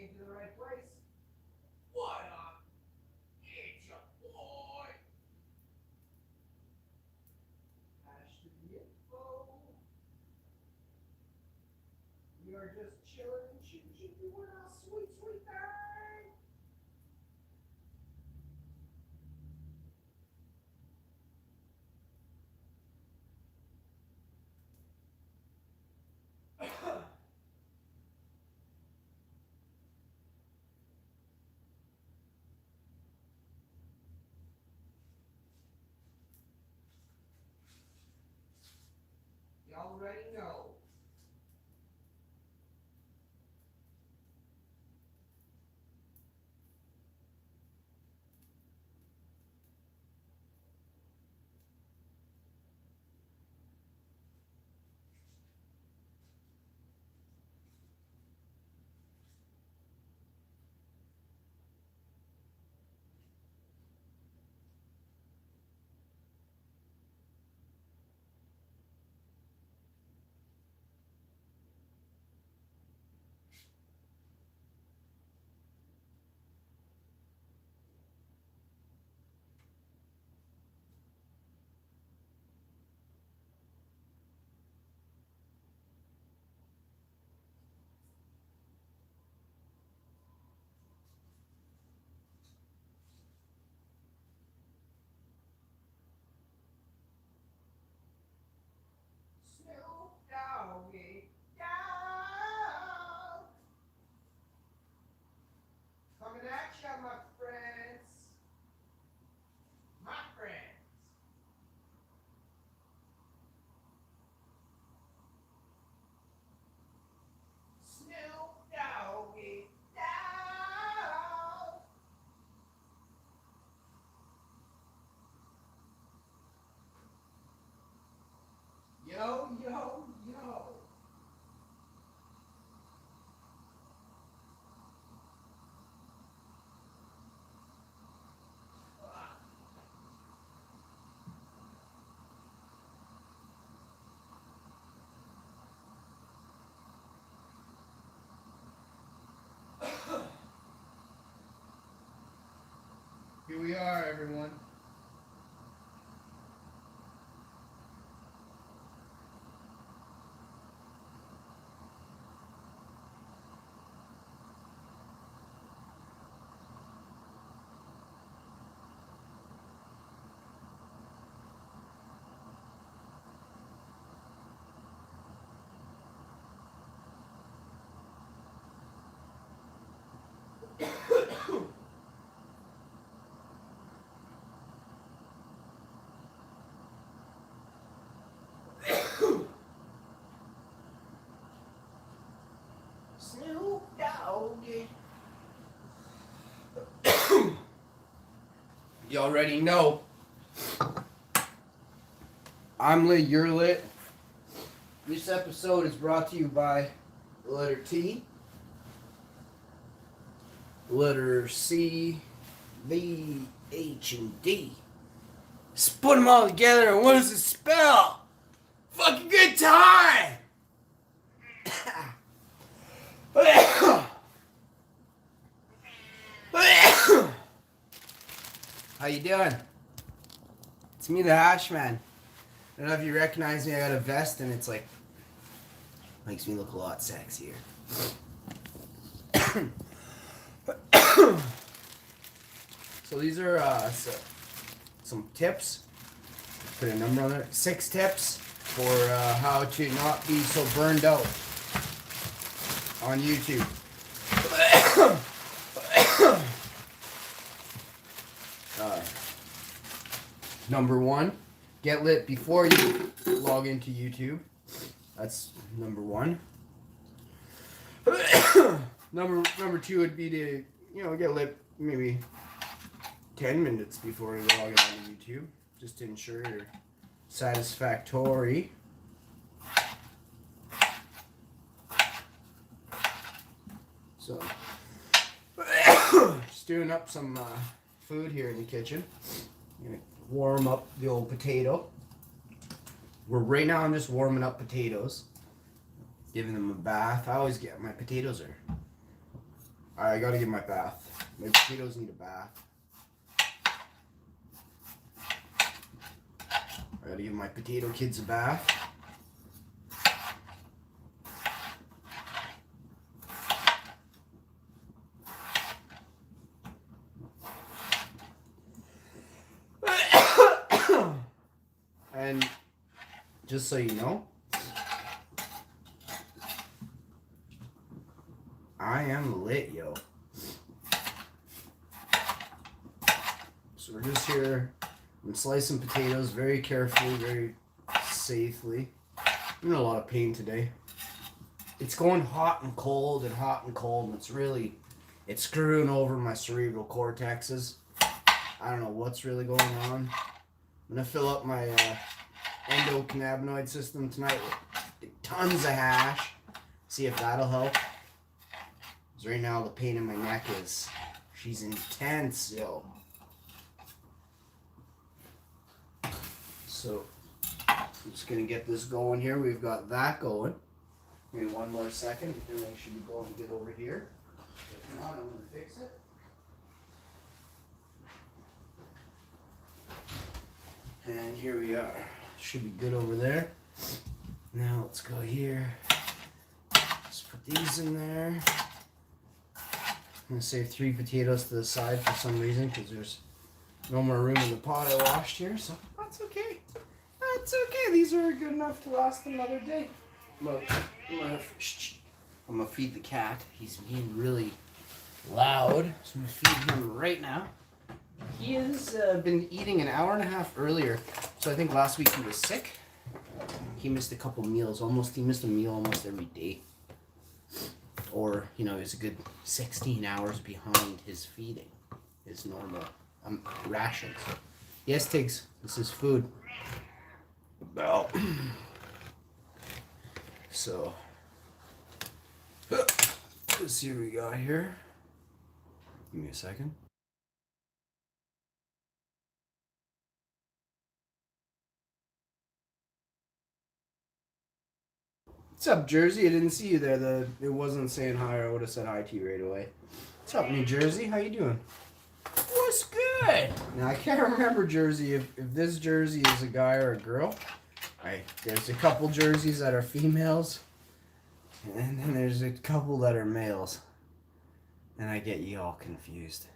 came to the right place. What up? It's your boy. Hash to the info. We are just chilling and shooting, doing our sweet, sweet thing. You already know. Snoop Doggy Dogg. Coming at ya, my friends. My friends. Snoop Doggy Dogg. Yo, yo, yo. Here we are, everyone. Snoop Doggy. You already know. I'm lit, you're lit. This episode is brought to you by the letter T, the letter C, B, H, and D. Just put them all together, and what does it spell? Fucking good time! How you doing? It's me, the Hash Man. I don't know if you recognize me. I got a vest, and it's like makes me look a lot sexier. So these are some tips. Put a number on there. 6 tips for how to not be so burned out on YouTube. Number 1, get lit before you log into YouTube. That's number 1. Number 2 would be to, get lit maybe 10 minutes before you log into YouTube, just to ensure you're satisfactory. So, just doing up some food here in the kitchen. I'm gonna warm up the old potato. Right now I'm just warming up potatoes, giving them a bath. I always get my potatoes are Alright, I gotta get my bath. My potatoes need a bath. I gotta give my potato kids a bath. And just so you know, I am lit, yo. So we're just here. I'm slicing potatoes very carefully, very safely. I'm in a lot of pain today. It's going hot and cold and hot and cold, and it's screwing over my cerebral cortexes. I don't know what's really going on. I'm gonna fill up my endocannabinoid system tonight with tons of hash. See if that'll help. Because right now the pain in my neck she's intense, yo. So I'm just gonna get this going here. We've got that going. Maybe one more second, and I should be going to get over here. If not, I'm gonna fix it. And here we are. Should be good over there. Now let's go here. Let's put these in there. I'm gonna save 3 potatoes to the side for some reason because there's no more room in the pot I washed here, so that's okay. That's okay. These are good enough to last another day. I'm gonna feed the cat. He's being really loud, so I'm gonna feed him right now. He has been eating an hour and a half earlier, so I think last week he was sick. He missed a couple meals. He missed a meal almost every day. Or, he was a good 16 hours behind his feeding, his normal rations. Yes, Tiggs, this is food. Well, so, let's see what we got here. Give me a second. What's up, Jersey? I didn't see you there. It wasn't saying hi, or I would have said hi to you right away. What's up, New Jersey? How you doing? What's good? Now, I can't remember, Jersey, if this Jersey is a guy or a girl. There's a couple jerseys that are females, and then there's a couple that are males. And I get you all confused.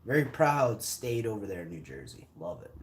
Very proud state over there, New Jersey. Love it.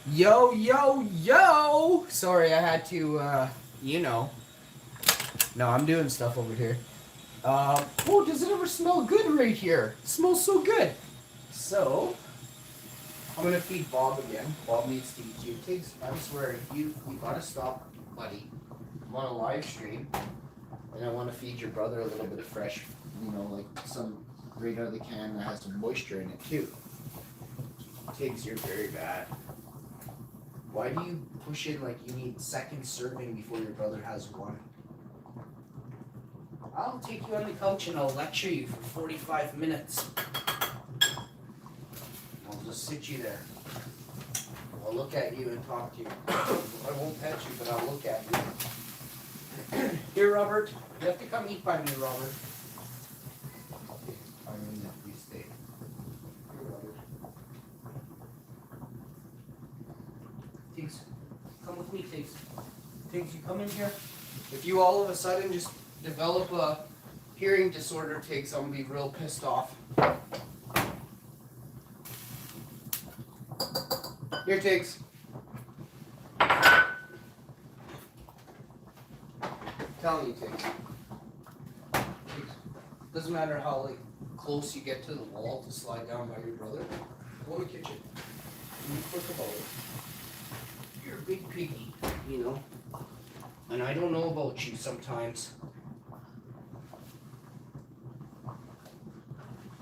Yo, yo, yo! Sorry, I had to, you know. No, I'm doing stuff over here. Oh, does it ever smell good right here? It smells so good. So, I'm gonna feed Bob again. Bob needs to eat you. Tiggs, I swear, if you gotta stop, buddy. I'm on a live stream, and I want to feed your brother a little bit of fresh, like some right out of the can that has some moisture in it too. Tiggs, you're very bad. Why do you push in like you need second serving before your brother has one? I'll take you on the couch and I'll lecture you for 45 minutes. I'll just sit you there. I'll look at you and talk to you. I won't pet you, but I'll look at you. Here, Robert. You have to come eat by me, Robert. I mean, if we stay. Here, Robert. Tiggs, come with me, Tiggs. Tiggs, you come in here. If you all of a sudden just develop a hearing disorder, Tiggs, I'm gonna be real pissed off. Here, Tiggs. Telling you, Tiggs. Doesn't matter how close you get to the wall to slide down by your brother. Go in the kitchen. Be quick about it. You're a big piggy, And I don't know about you sometimes. I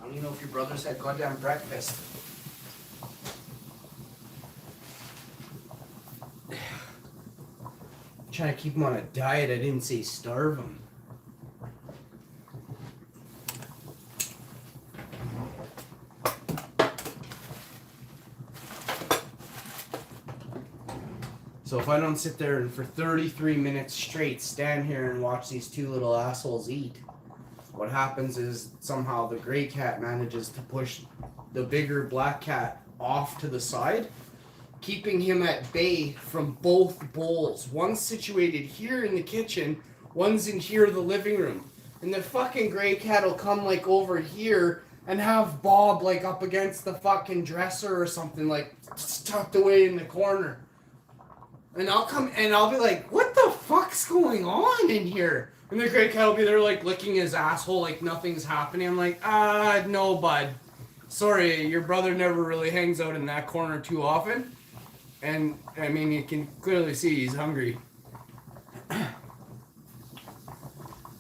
don't even know if your brother's had goddamn breakfast. I'm trying to keep him on a diet. I didn't say starve him. So if I don't sit there and for 33 minutes straight stand here and watch these two little assholes eat, what happens is somehow the gray cat manages to push the bigger black cat off to the side, keeping him at bay from both bowls. One's situated here in the kitchen, one's in here in the living room. And the fucking gray cat will come over here and have Bob up against the fucking dresser or something, tucked away in the corner. And I'll come and I'll be like, what the fuck's going on in here? And the gray cat will be there licking his asshole like nothing's happening. I'm like, no, bud. Sorry, your brother never really hangs out in that corner too often. And, I mean, you can clearly see he's hungry.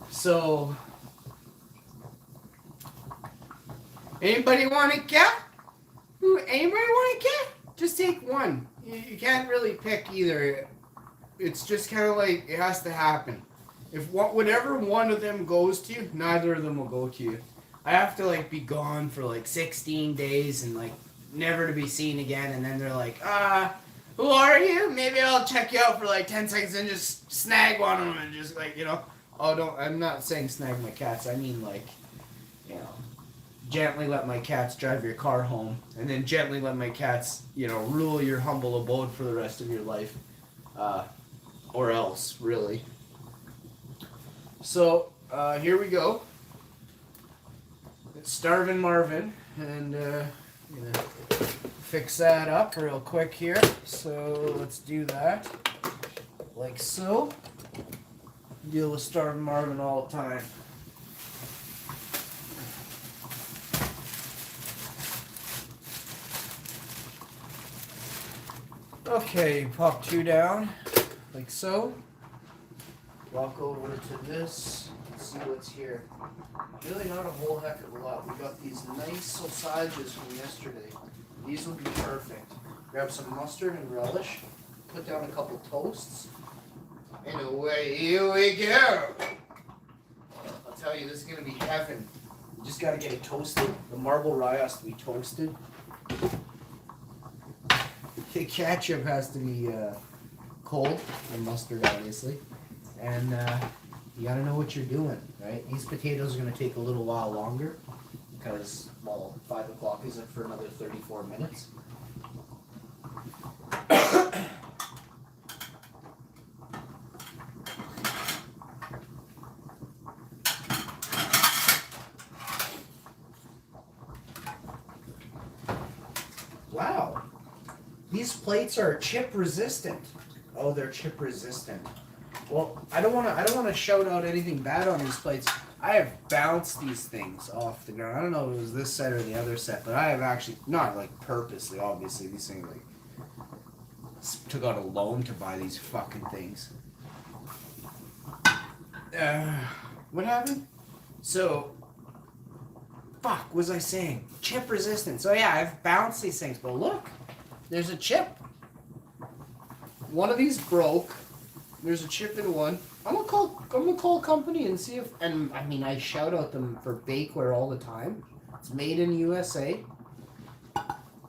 So, anybody want a cat? Anybody want a cat? Just take one. You can't really pick either. It's just kind of it has to happen. If whatever one of them goes to you, neither of them will go to you. I have to be gone for 16 days and never to be seen again. And then they're like, who are you? Maybe I'll check you out for 10 seconds and just snag one of them and just oh, don't, I'm not saying snag my cats. I mean gently let my cats drive your car home, and then gently let my cats, rule your humble abode for the rest of your life, or else, really. So, here we go. It's Starvin' Marvin, and gonna fix that up real quick here. So let's do that, like so. Deal with Starvin' Marvin all the time. Okay, pop two down, like so. Walk over to this, let's see what's here. Really not a whole heck of a lot. We got these nice sausages from yesterday. These would be perfect. Grab some mustard and relish, put down a couple toasts, and away we go. I'll tell you, this is gonna be heaven. You just gotta get it toasted. The marble rye has to be toasted. The ketchup has to be cold, and mustard obviously, and you gotta know what you're doing, right? These potatoes are gonna take a little while longer because, well, 5 o'clock isn't for another 34 minutes. Wow. These plates are chip resistant. Oh, they're chip resistant. Well, I don't want to shout out anything bad on these plates. I have bounced these things off the ground. I don't know if it was this set or the other set, but I have actually, not like purposely, obviously. These things like took out a loan to buy these fucking things. What happened? So, fuck, what was I saying? Chip resistant. So yeah, I've bounced these things, but look, there's a chip. One of these broke. There's a chip in one. I'm gonna call a company and see if, and I mean, I shout out them for bakeware all the time. It's made in USA.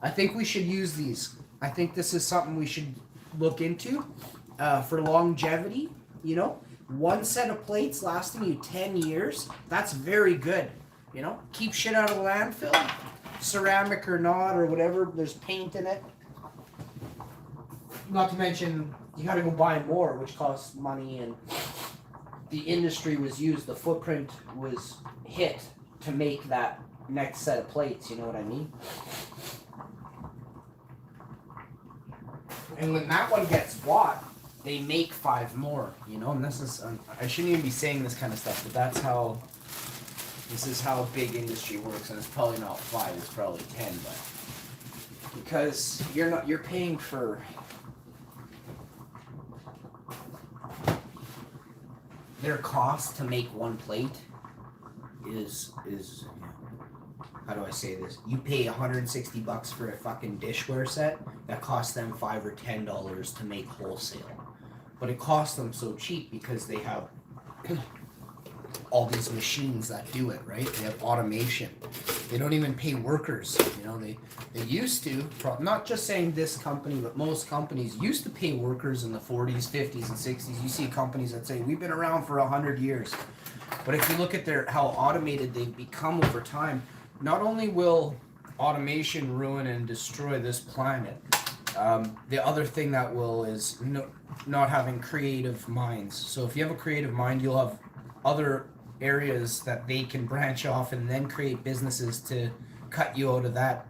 I think we should use these. I think this is something we should look into for longevity. You know, one set of plates lasting you 10 years. That's very good. You know, keep shit out of the landfill, ceramic or not or whatever. There's paint in it. Not to mention, you got to go buy more, which costs money, and the industry was used. The footprint was hit to make that next set of plates. You know what I mean? And when that one gets bought, they make 5 more, you know, and this is, I shouldn't even be saying this kind of stuff, but this is how big industry works, and it's probably not 5, it's probably 10, but, because you're paying for, their cost to make one plate is, how do I say this? You pay $160 for a fucking dishware set that costs them $5 or $10 to make wholesale. But it costs them so cheap because they have all these machines that do it, right? They have automation. They don't even pay workers. You know, they used to, not just saying this company, but most companies used to pay workers in the 40s, 50s, and 60s. You see companies that say, we've been around for 100 years. But if you look at how automated they've become over time, not only will automation ruin and destroy this planet, the other thing that will is not having creative minds. So if you have a creative mind, you'll have other areas that they can branch off and then create businesses to cut you out of that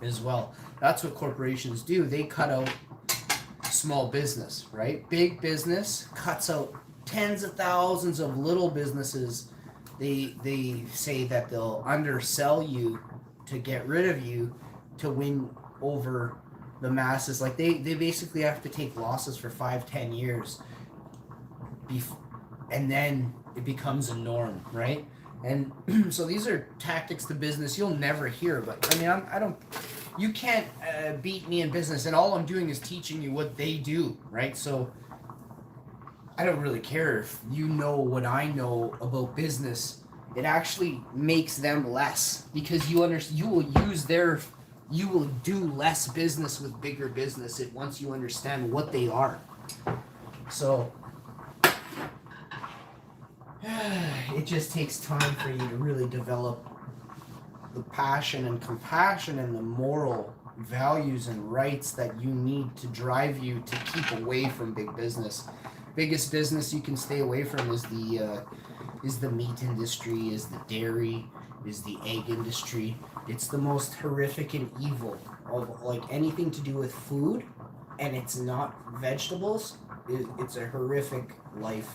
as well. That's what corporations do. They cut out small business, right? Big business cuts out tens of thousands of little businesses. They say that they'll undersell you to get rid of you to win over the masses. Like they basically have to take losses for 5-10 years and then it becomes a norm, right? And so these are tactics to business you'll never hear, but I mean, you can't beat me in business, and all I'm doing is teaching you what they do, right? So I don't really care if you know what I know about business. It actually makes them less because you will do less business with bigger business once you understand what they are. So it just takes time for you to really develop the passion and compassion and the moral values and rights that you need to drive you to keep away from big business. Biggest business you can stay away from is the meat industry, is the dairy, is the egg industry. It's the most horrific and evil of like anything to do with food, and it's not vegetables. It's a horrific life.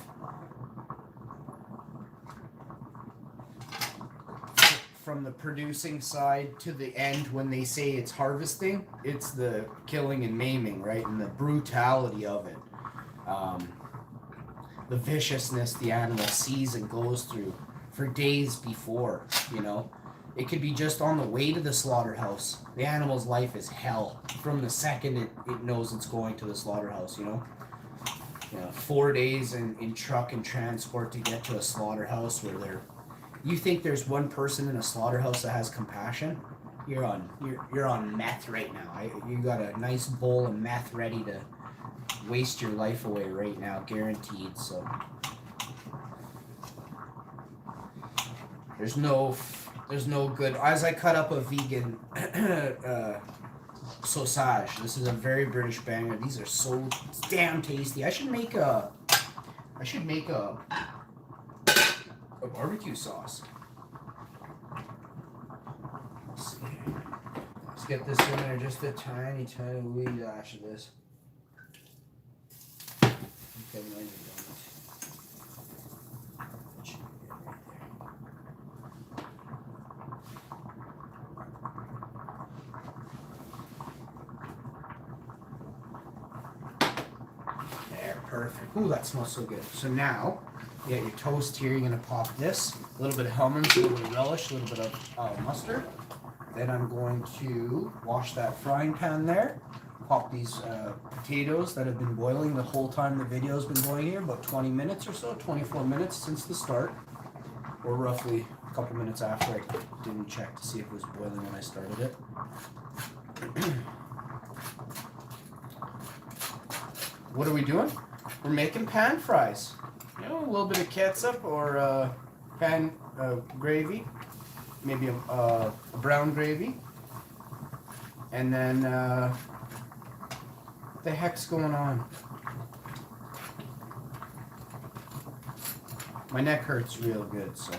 From the producing side to the end, when they say it's harvesting, it's the killing and maiming, right? And the brutality of it. The viciousness the animal sees and goes through for days before, you know. It could be just on the way to the slaughterhouse. The animal's life is hell from the second it knows it's going to the slaughterhouse, you know. 4 days in truck and transport to get to a slaughterhouse where you think there's one person in a slaughterhouse that has compassion? You're on meth right now. You got a nice bowl of meth ready to waste your life away right now, guaranteed. So there's no good. As I cut up a vegan sausage, this is a very British banger. These are so damn tasty. I should make a barbecue sauce. Let's see. Let's get this in there, just a tiny, tiny wee dash of this. Okay, mine's there, perfect. Ooh, that smells so good. So now, you got your toast here. You're gonna pop this. A little bit of almonds, a little bit of relish, a little bit of mustard. Then I'm going to wash that frying pan there. Pop these potatoes that have been boiling the whole time the video's been going here, about 20 minutes or so, 24 minutes since the start, or roughly a couple minutes after. I didn't check to see if it was boiling when I started it. What are we doing? We're making pan fries. You know, a little bit of ketchup or pan gravy, maybe a brown gravy, and then what the heck's going on? My neck hurts real good, so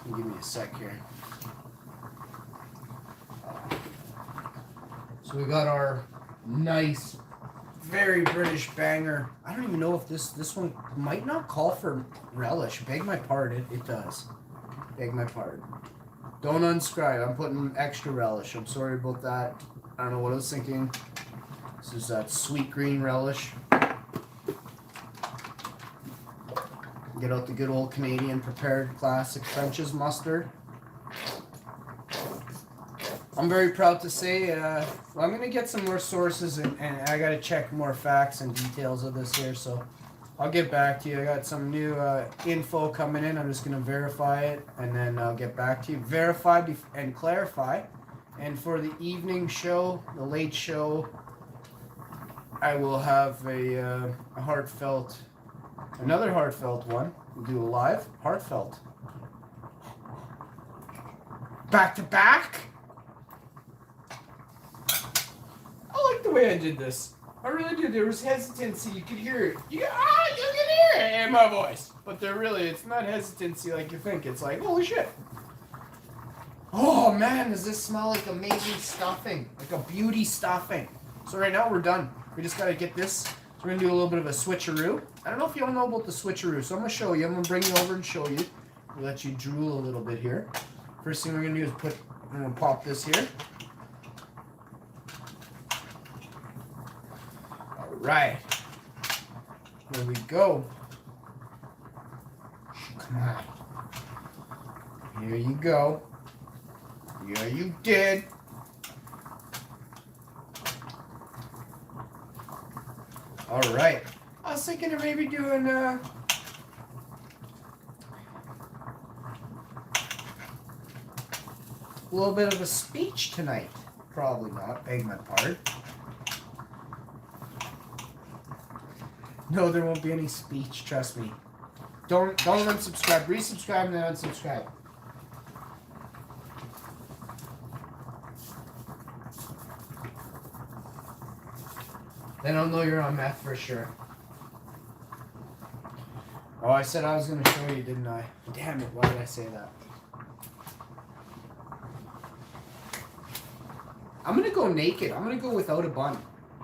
give me a sec here. So we got our nice, very British banger. I don't even know if this one might not call for relish. Beg my pardon, it does. Beg my pardon. Don't unscribe. I'm putting extra relish. I'm sorry about that. I don't know what I was thinking. This is that sweet green relish. Get out the good old Canadian prepared classic French's mustard. I'm very proud to say, well, I'm going to get some more sources and I got to check more facts and details of this here, so I'll get back to you. I got some new info coming in. I'm just going to verify it and then I'll get back to you. Verify and clarify. And for the evening show, the late show, I will have a heartfelt, another heartfelt one. We'll do a live heartfelt. Back to back? I like the way I did this. I really do. There was hesitancy. You could hear it. You can hear it in my voice. But it's not hesitancy like you think. It's like, holy shit. Oh man, does this smell like amazing stuffing? Like a beauty stuffing. So right now we're done. We just gotta get this. So we're gonna do a little bit of a switcheroo. I don't know if you all know about the switcheroo, so I'm gonna show you. I'm gonna bring you over and show you. We'll let you drool a little bit here. First thing we're gonna do is I'm gonna pop this here. Alright. Here we go. Come on. Here you go. Yeah, you did. Alright. I was thinking of maybe doing a little bit of a speech tonight. Probably not. Beg my pardon. No, there won't be any speech. Trust me. Don't unsubscribe. Resubscribe and then unsubscribe. Then I'll know you're on meth for sure. Oh, I said I was going to show you, didn't I? Damn it, why did I say that? I'm going to go naked. I'm going to go without a bun.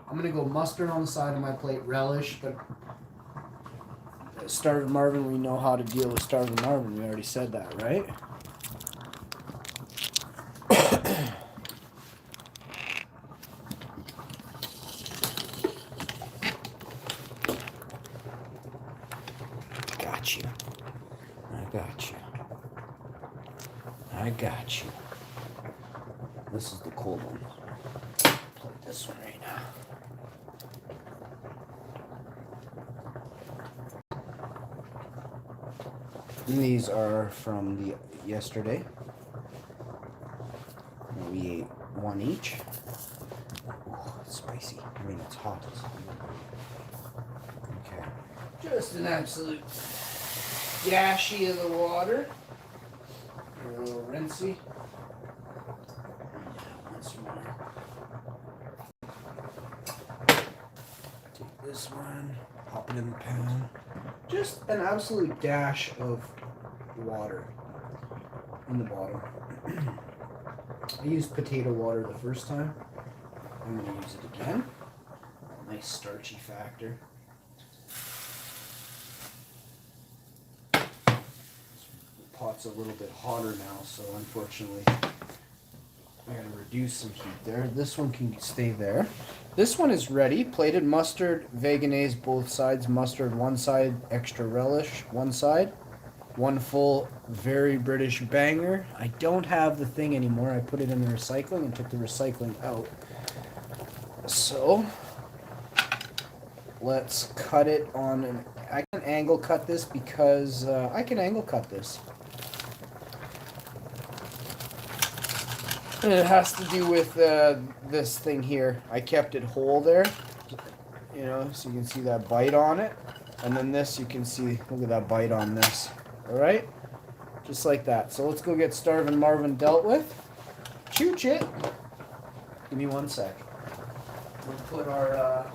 I'm going to go mustard on the side of my plate, relish, but Starving Marvin, we know how to deal with Starving Marvin. We already said that, right? I got you. This is the cold one. Play this one right now. And these are from yesterday. We ate one each. Ooh, it's spicy. I mean, it's hot. Okay. Just an absolute gashy of the water. A little rinsey. Once more. Take this one, pop it in the pan. Just an absolute dash of water in the bottom. I used potato water the first time. I'm going to use it again. Nice starchy factor. The pot's a little bit hotter now, so unfortunately I gotta reduce some heat there. This one can stay there. This one is ready. Plated mustard, Veganese both sides. Mustard one side, extra relish one side. One full, very British banger. I don't have the thing anymore. I put it in the recycling and took the recycling out. So, let's cut it on an... I can angle cut this because I can angle cut this. And it has to do with this thing here. I kept it whole there, you know, so you can see that bite on it. And then this, you can see, look at that bite on this. All right? Just like that. So let's go get Starvin' Marvin dealt with. Chooch it. Give me 1 sec. We'll put our...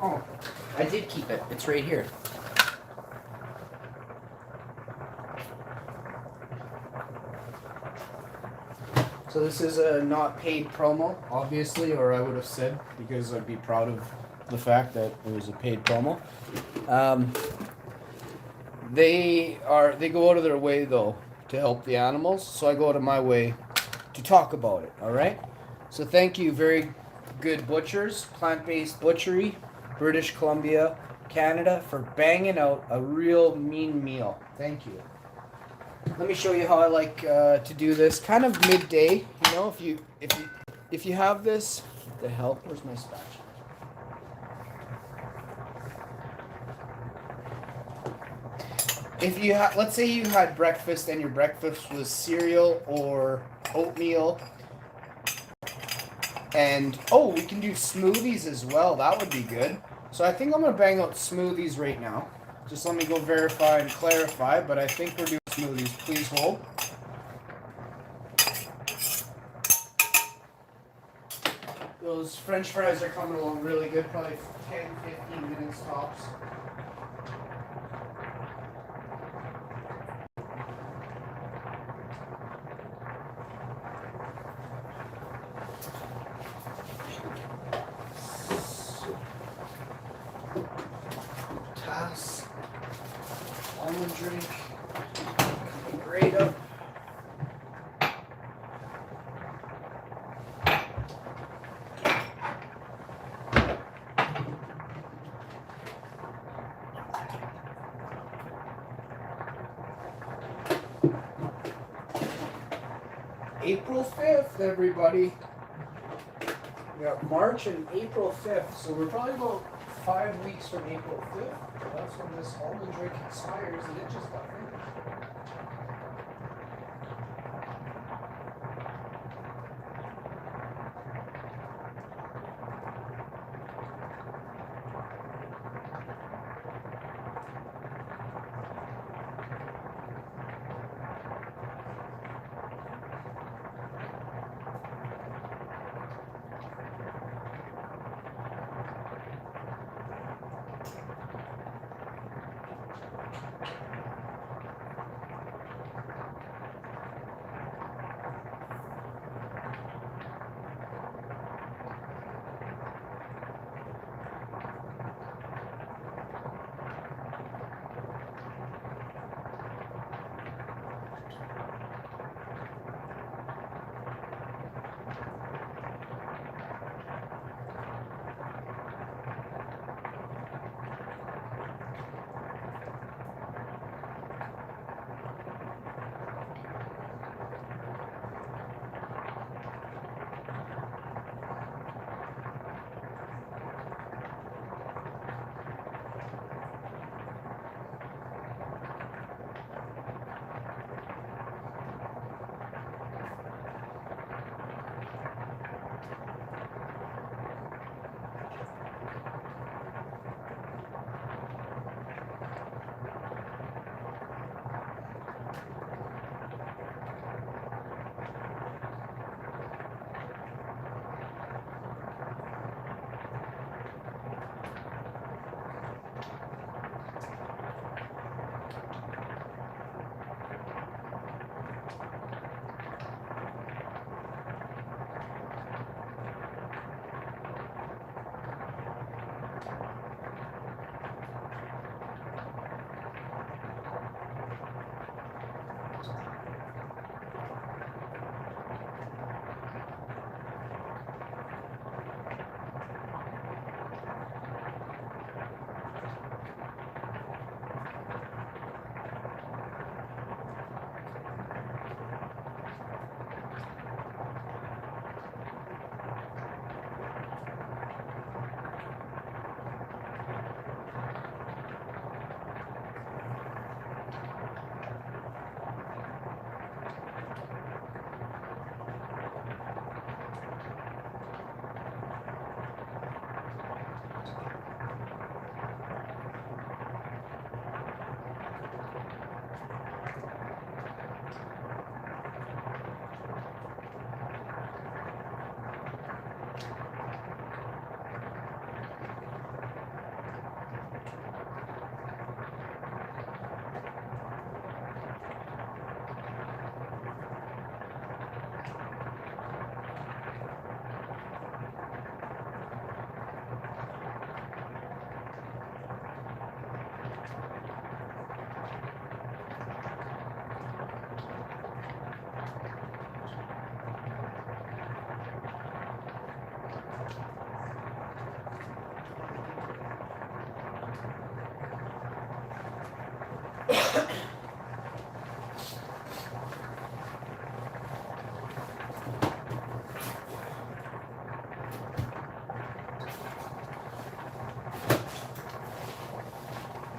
Oh, I did keep it. It's right here. So this is a not paid promo, obviously, or I would have said, because I'd be proud of the fact that it was a paid promo. They go out of their way though to help the animals, so I go out of my way to talk about it. All right. So thank you, very good butchers, plant-based butchery, British Columbia, Canada, for banging out a real mean meal. Thank you. Let me show you how I like to do this. Kind of midday, you know. If you have this, what the hell? Where's my spatula? If you let's say you had breakfast and your breakfast was cereal or oatmeal, and we can do smoothies as well. That would be good. So I think I'm gonna bang out smoothies right now. Just let me go verify and clarify, but I think we're doing smoothies. Please hold. Those French fries are coming along really good, probably 10-15 minutes tops. Tass, almond drink, grate up. April 5th, everybody. We got March and April 5th, so we're probably about 5 weeks from April 5th. That's when this almond drink expires, and it just got finished.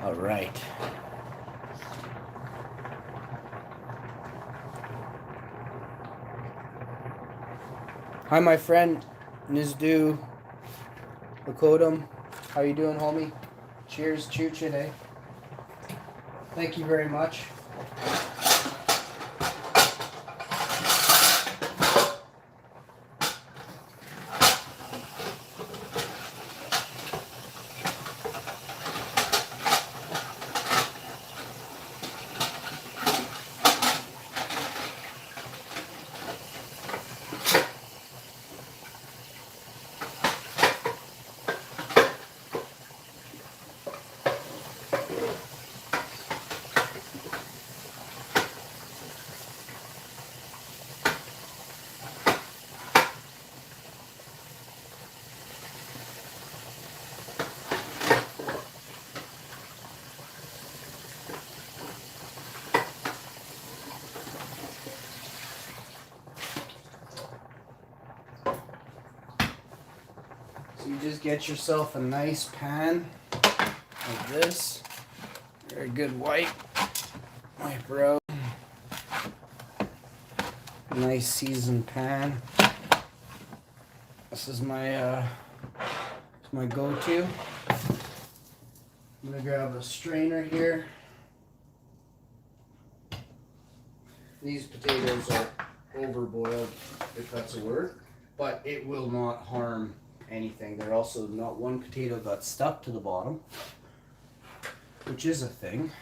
All right. Hi, my friend Nizdu Lakodum. How you doing, homie? Cheers, choo-choo, eh? Thank you very much. So you just get yourself a nice pan like this. Very good wipe her out. Nice seasoned pan. This is my go-to. I'm gonna grab a strainer here. These potatoes are overboiled, if that's a word, but it will not harm anything. They're also not one potato got stuck to the bottom, which is a thing.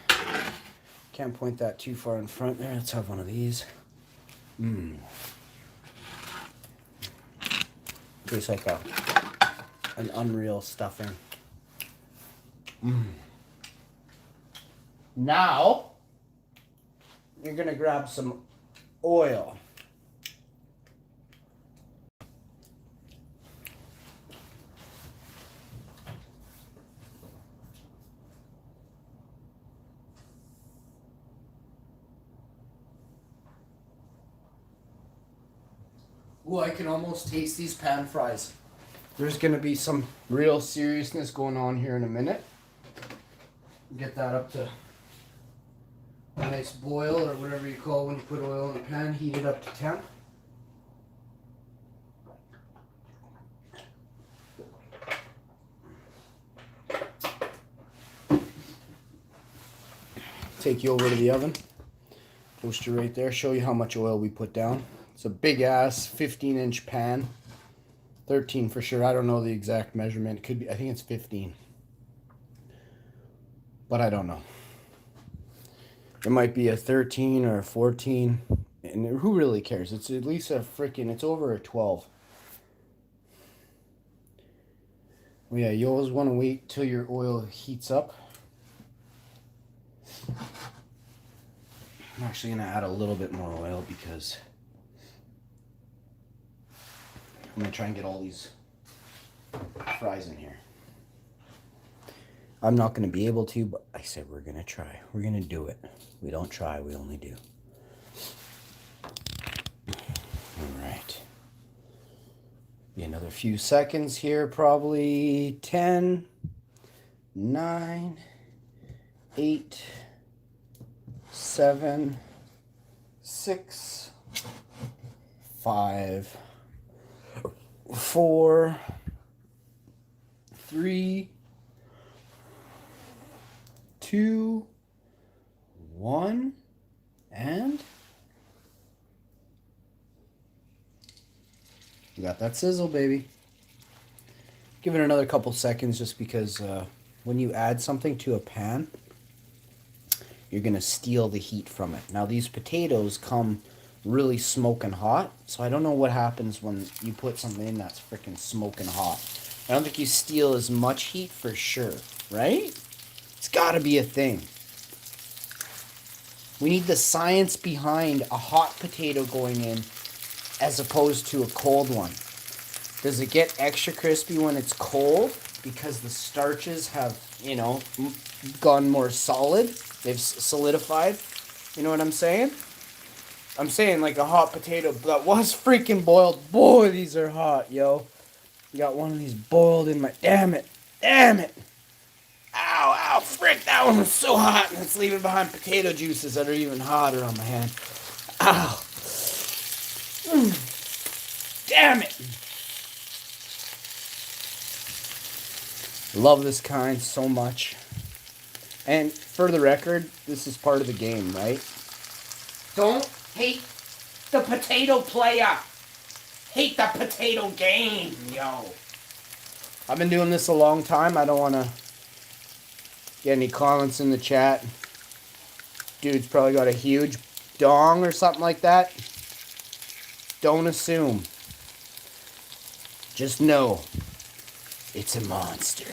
Can't point that too far in front there. Let's have one of these. Tastes like an unreal stuffing. Now you're gonna grab some oil. Ooh, I can almost taste these pan fries. There's gonna be some real seriousness going on here in a minute. Get that up to a nice boil, or whatever you call when you put oil in the pan. Heat it up to temp. Take you over to the oven. Toaster right there. Show you how much oil we put down. It's a big ass 15-inch pan. 13 for sure. I don't know the exact measurement. It could be, I think it's 15. But I don't know. It might be a 13 or a 14. And who really cares? It's at least a freaking, it's over a 12. Well, yeah, you always want to wait till your oil heats up. I'm actually going to add a little bit more oil because I'm going to try and get all these fries in here. I'm not going to be able to, but I said we're going to try. We're going to do it. We don't try, we only do. All right. Be another few seconds here, probably 10, 9, 8, 7, 6, 5, 4, 3, 2, 1, and you got that sizzle, baby. Give it another couple seconds just because when you add something to a pan, you're going to steal the heat from it. Now, these potatoes come really smoking hot, so I don't know what happens when you put something in that's freaking smoking hot. I don't think you steal as much heat for sure, right? It's got to be a thing. We need the science behind a hot potato going in as opposed to a cold one. Does it get extra crispy when it's cold because the starches have, you know, gone more solid? They've solidified. You know what I'm saying? I'm saying like a hot potato that was freaking boiled. Boy, these are hot, yo. Got one of these boiled in my... Damn it. Damn it. Ow. ow, frick, that one was so hot. And it's leaving behind potato juices that are even hotter on my hand. Ow. Damn it. Love this kind so much. And for the record, this is part of the game, right? Don't hate the potato player. Hate the potato game, yo. I've been doing this a long time. I don't want to get any comments in the chat. Dude's probably got a huge dong or something like that. Don't assume. Just know it's a monster.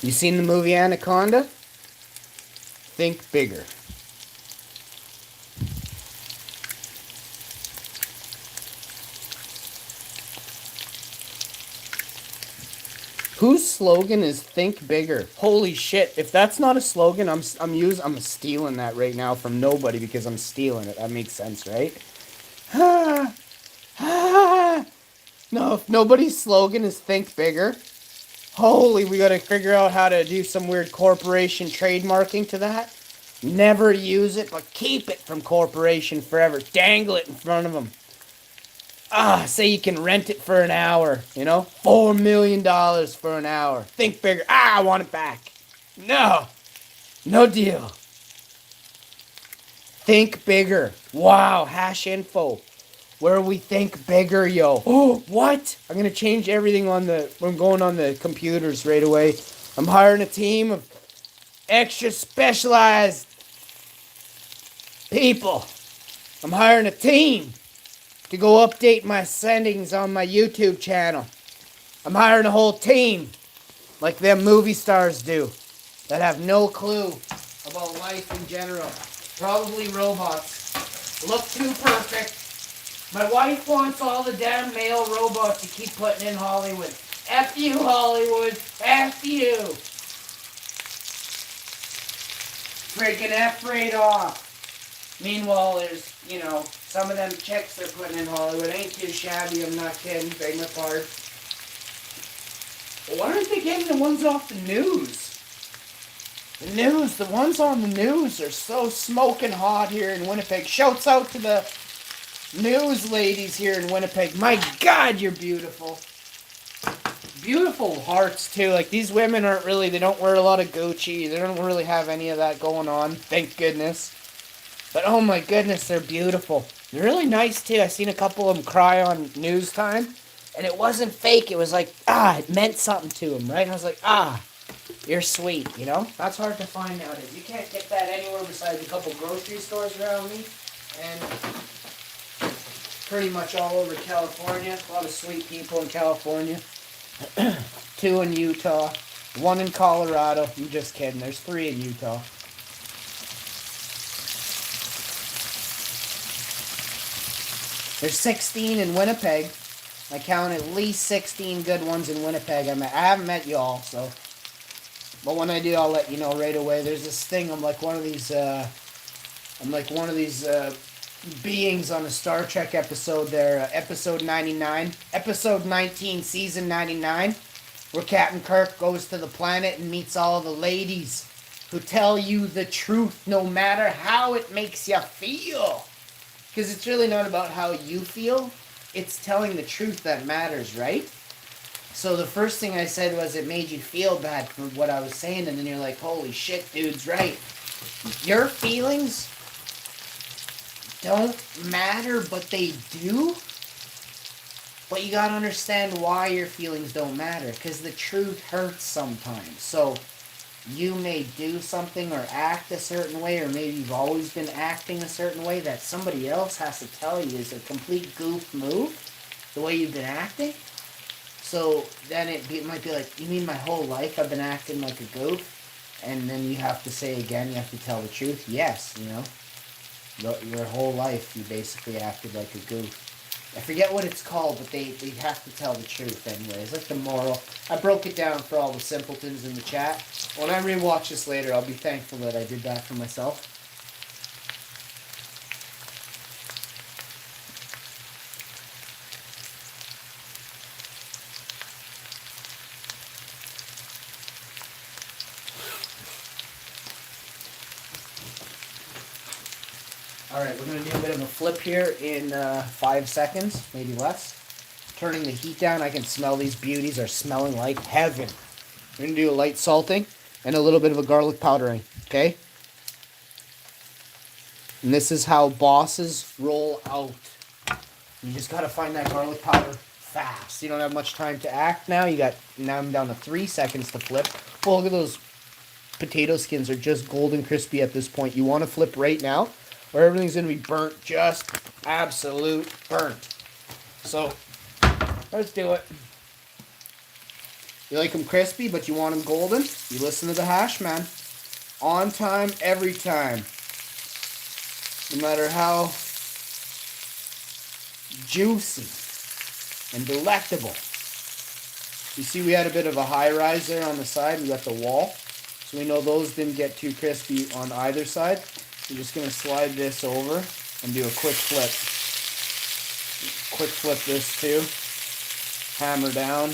You seen the movie Anaconda? Think bigger. Whose slogan is think bigger? Holy shit, if that's not a slogan, I'm stealing that right now from nobody because I'm stealing it. That makes sense, right? No, if nobody's slogan is think bigger, holy, we gotta figure out how to do some weird corporation trademarking to that. Never use it, but keep it from corporation forever. Dangle it in front of them. Say you can rent it for an hour, you know? $4 million for an hour. Think bigger. I want it back. No deal. Think bigger. Wow, hash info. Where we think bigger, yo. Oh, what? I'm going to change everything I'm going on the computers right away. I'm hiring a team of extra specialized people. I'm hiring a team to go update my settings on my YouTube channel. I'm hiring a whole team like them movie stars do that have no clue about life in general. Probably robots. Look too perfect. My wife wants all the damn male robots you keep putting in Hollywood. F you, Hollywood. F you. Freaking F right off. Meanwhile, there's, some of them chicks they're putting in Hollywood ain't too shabby, I'm not kidding, beg my pardon. But why aren't they getting the ones off the news? The ones on the news are so smoking hot here in Winnipeg. Shouts out to the news ladies here in Winnipeg. My God, you're beautiful. Beautiful hearts, too. Like, these women they don't wear a lot of Gucci. They don't really have any of that going on, thank goodness. But oh my goodness, they're beautiful. They're really nice too. I seen a couple of them cry on news time, and it wasn't fake. It was like, it meant something to them, right? And I was like, you're sweet, That's hard to find nowadays. You can't get that anywhere besides a couple grocery stores around me, and pretty much all over California. A lot of sweet people in California. 2 in Utah, 1 in Colorado. I'm just kidding. There's 3 in Utah. There's 16 in Winnipeg. I count at least 16 good ones in Winnipeg. I haven't met y'all, so. But when I do, I'll let you know right away. There's this thing. I'm like one of these beings on a Star Trek episode there, episode 99, episode 19, season 99, where Captain Kirk goes to the planet and meets all the ladies who tell you the truth, no matter how it makes you feel. Because it's really not about how you feel. It's telling the truth that matters, right? So the first thing I said was it made you feel bad for what I was saying. And then you're like, holy shit, dude's right. Your feelings don't matter, but they do. But you got to understand why your feelings don't matter. Because the truth hurts sometimes. So you may do something or act a certain way, or maybe you've always been acting a certain way that somebody else has to tell you is a complete goof move, the way you've been acting. So then it might be like, you mean my whole life I've been acting like a goof? And then you have to say again, you have to tell the truth. Yes, your whole life you basically acted like a goof. I forget what it's called, but they have to tell the truth anyway. It's like the moral. I broke it down for all the simpletons in the chat. When I rewatch this later, I'll be thankful that I did that for myself. Alright, we're going to do a bit of a flip here in 5 seconds, maybe less. Turning the heat down, I can smell these beauties are smelling like heaven. We're going to do a light salting and a little bit of a garlic powdering, okay? And this is how bosses roll out. You just got to find that garlic powder fast. You don't have much time to act now. Now I'm down to 3 seconds to flip. Oh, look at those potato skins are just golden crispy at this point. You want to flip right now or everything's going to be burnt, just absolute burnt. So, let's do it. You like them crispy, but you want them golden? You listen to the hash, man. On time, every time. No matter how juicy and delectable. You see we had a bit of a high rise there on the side. We got the wall. So we know those didn't get too crispy on either side. We're just going to slide this over and do a quick flip. Quick flip this too. Hammer down.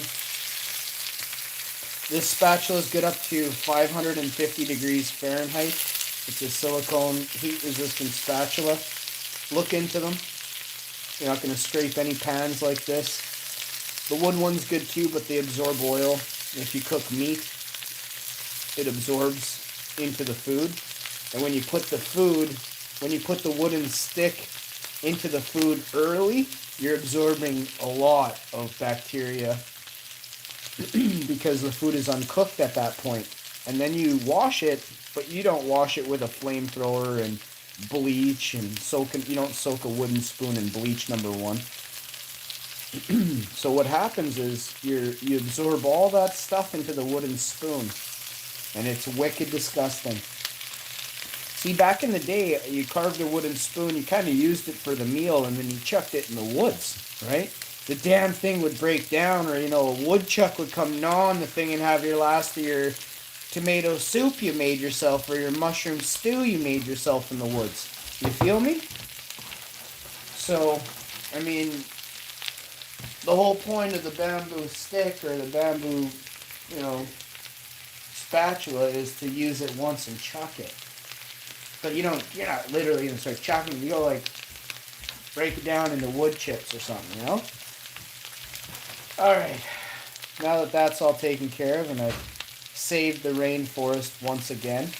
This spatula is good up to 550 degrees Fahrenheit. It's a silicone heat-resistant spatula. Look into them. You're not going to scrape any pans like this. The wood one's good too, but they absorb oil. If you cook meat, it absorbs into the food. And when you put the wooden stick into the food early, you're absorbing a lot of bacteria because the food is uncooked at that point. And then you wash it, but you don't wash it with a flamethrower and bleach and you don't soak a wooden spoon in bleach, number one. So what happens is you absorb all that stuff into the wooden spoon, and it's wicked disgusting. See, back in the day, you carved a wooden spoon, you kind of used it for the meal, and then you chucked it in the woods, right? The damn thing would break down, or, a woodchuck would come gnaw on the thing and have your last of your tomato soup you made yourself, or your mushroom stew you made yourself in the woods. You feel me? So, I mean, the whole point of the bamboo stick or the bamboo, spatula is to use it once and chuck it. But you're not literally going to start chucking. You go break it down into wood chips or something, Alright, now that that's all taken care of and I've saved the rainforest once again,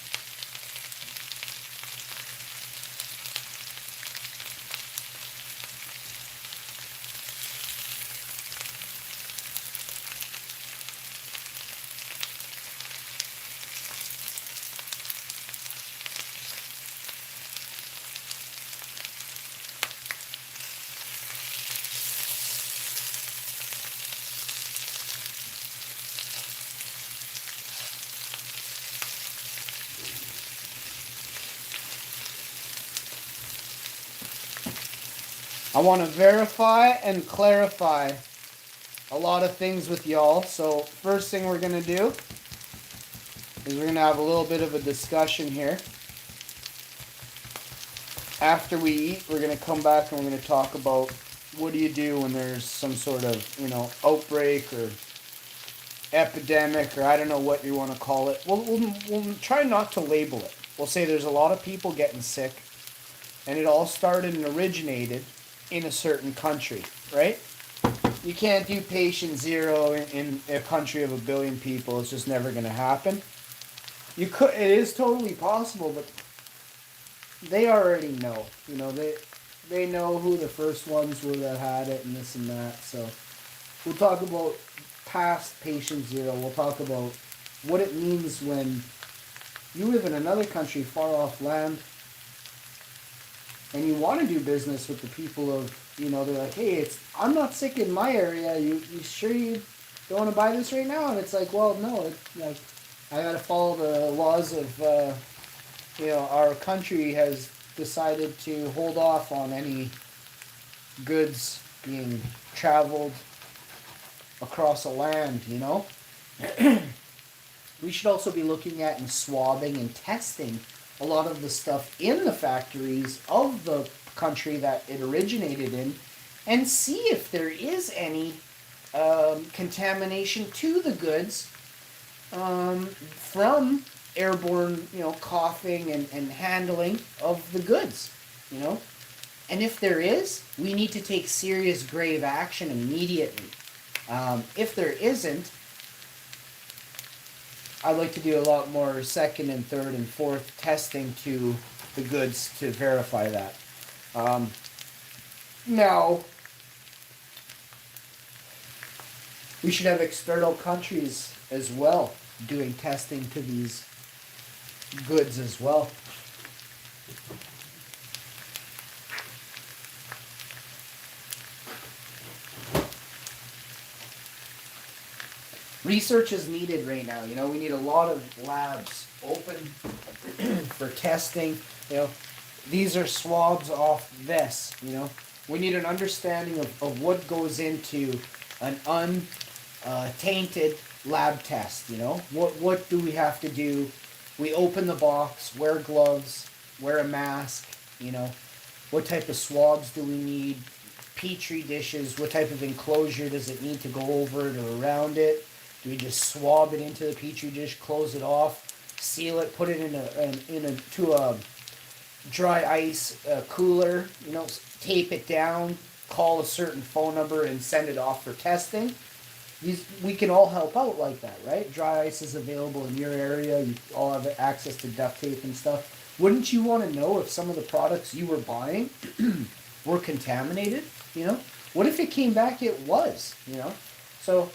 I want to verify and clarify a lot of things with y'all. So first thing we're going to do is we're going to have a little bit of a discussion here. After we eat, we're going to come back and we're going to talk about what do you do when there's some sort of, outbreak or epidemic, or I don't know what you want to call it. We'll try not to label it. We'll say there's a lot of people getting sick, and it all started and originated in a certain country, right? You can't do patient zero in a country of 1 billion people. It's just never going to happen. You could. It is totally possible, but they already know. They know who the first ones were that had it and this and that. So we'll talk about past patient zero. We'll talk about what it means when you live in another country, far off land, and you want to do business with the people of, they're like, hey, I'm not sick in my area. You sure you don't want to buy this right now? And it's like, well, no, I got to follow the laws of, our country has decided to hold off on any goods being traveled across a land, We should also be looking at and swabbing and testing a lot of the stuff in the factories of the country that it originated in, and see if there is any contamination to the goods from airborne, coughing and handling of the goods. you know? And if there is, we need to take serious grave action immediately. If there isn't, I'd like to do a lot more second and third and fourth testing to the goods to verify that. Now, we should have external countries as well doing testing to these goods as well. Research is needed right now. You know, we need a lot of labs open for testing. You know, these are swabs off this. You know, we need an understanding of what goes into an untainted lab test. You know, what do we have to do? We open the box, wear gloves, wear a mask. You know, what type of swabs do we need? Petri dishes, what type of enclosure does it need to go over it or around it? Do we just swab it into the petri dish, close it off, seal it, put it into a dry ice cooler, you know, tape it down, call a certain phone number, and send it off for testing? We can all help out like that, right? Dry ice is available in your area. You all have access to duct tape and stuff. Wouldn't you want to know if some of the products you were buying were contaminated? You know, what if it came back it was? You know, so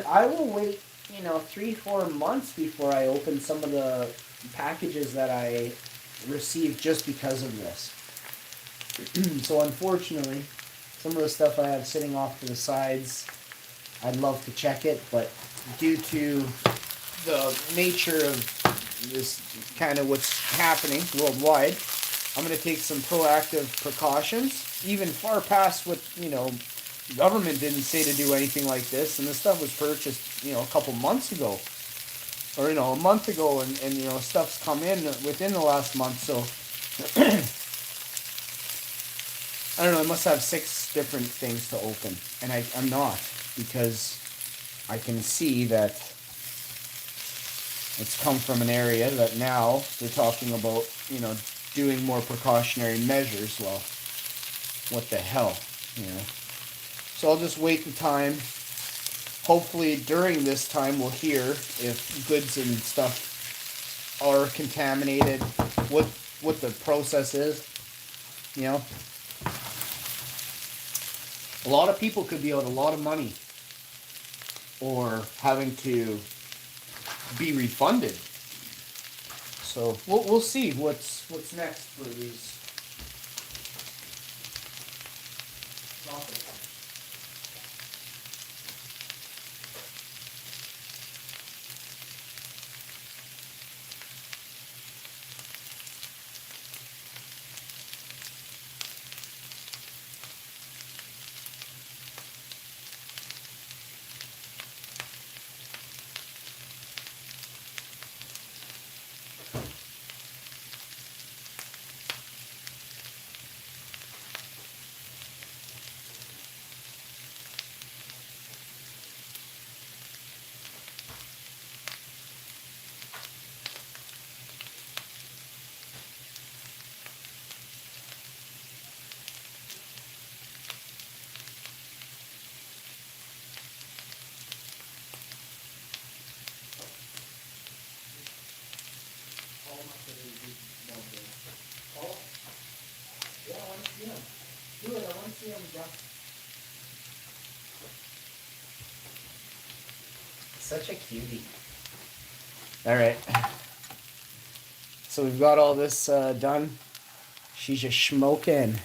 I will wait, you know, 3-4 months before I open some of the packages that I received just because of this. So unfortunately, some of the stuff I have sitting off to the sides, I'd love to check it, but due to the nature of this kind of what's happening worldwide, I'm going to take some proactive precautions, even far past what, you know, government didn't say to do anything like this, and this stuff was purchased, you know, a couple months ago, or, you know, a month ago, and you know, stuff's come in within the last month, so I don't know, I must have 6 different things to open, and I'm not, because I can see that it's come from an area that now they're talking about, you know, doing more precautionary measures. Well, what the hell, you know? So I'll just wait the time. Hopefully during this time we'll hear if goods and stuff are contaminated, what the process is, you know. A lot of people could be out a lot of money or having to be refunded. So we'll see what's next for these topics. Yeah, I want to see him. Do it, I want to see him jump. Such a cutie. Alright. So we've got all this done. She's just smoking.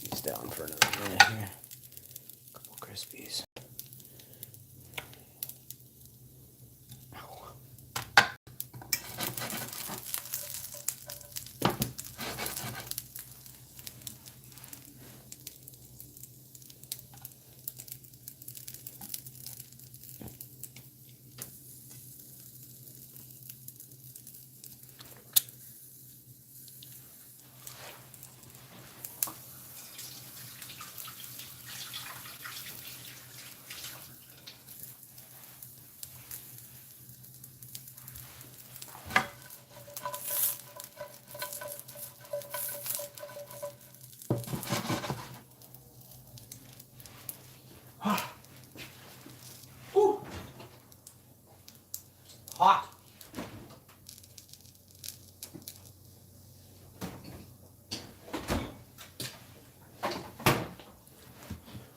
He's down for another minute here. Couple Crispies.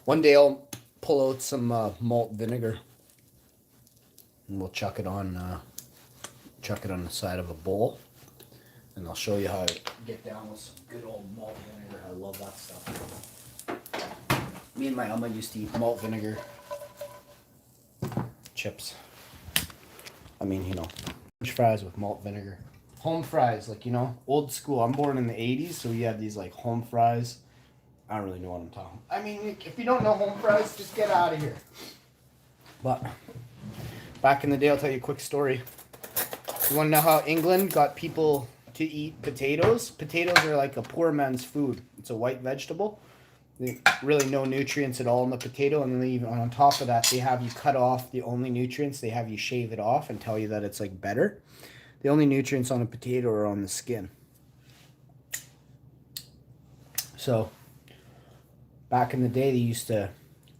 One day I'll pull out some malt vinegar and we'll chuck it on the side of a bowl, and I'll show you how to get down with some good old malt vinegar. I love that stuff. Me and my mama used to eat malt vinegar chips. I mean, French fries with malt vinegar. Home fries, like, old school. I'm born in the 80s, so we had these like home fries. I don't really know what I'm talking about. I mean, if you don't know home fries, just get out of here. But back in the day, I'll tell you a quick story. You want to know how England got people to eat potatoes? Potatoes are like a poor man's food. It's a white vegetable. Really no nutrients at all in the potato, and then even on top of that, they have you cut off the only nutrients. They have you shave it off and tell you that it's like better. The only nutrients on a potato are on the skin. So back in the day, they used to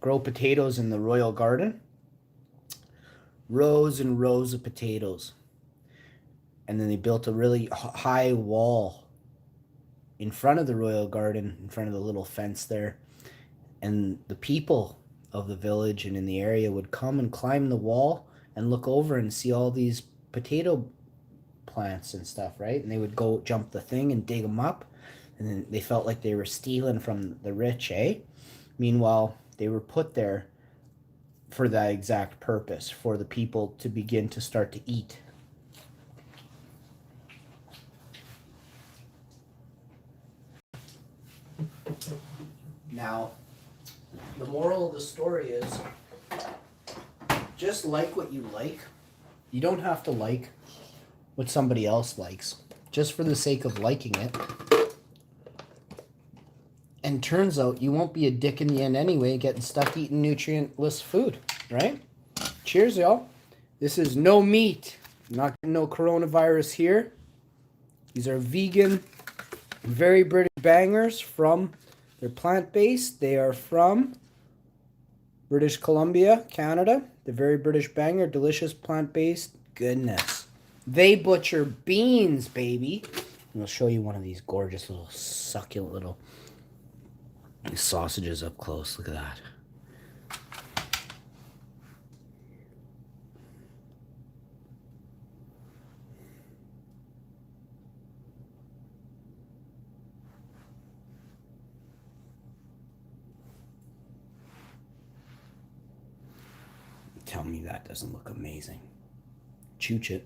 grow potatoes in the royal garden. Rows and rows of potatoes. And then they built a really high wall in front of the royal garden, in front of the little fence there. And the people of the village and in the area would come and climb the wall and look over and see all these potato plants and stuff, right? And they would go jump the thing and dig them up. And then they felt like they were stealing from the rich, eh? Meanwhile, they were put there for that exact purpose, for the people to begin to start to eat. Now, the moral of the story is, just like what you like. You don't have to like what somebody else likes, just for the sake of liking it. And turns out you won't be a dick in the end anyway, getting stuck eating nutrientless food, right? Cheers, y'all. This is no meat. Not no coronavirus here. These are vegan, very British bangers from... They're plant-based. They are from British Columbia, Canada. The very British banger, delicious plant-based goodness. They butcher beans, baby. And I'll show you one of these gorgeous little succulent little sausages up close. Look at that. Tell me that doesn't look amazing. Chooch it.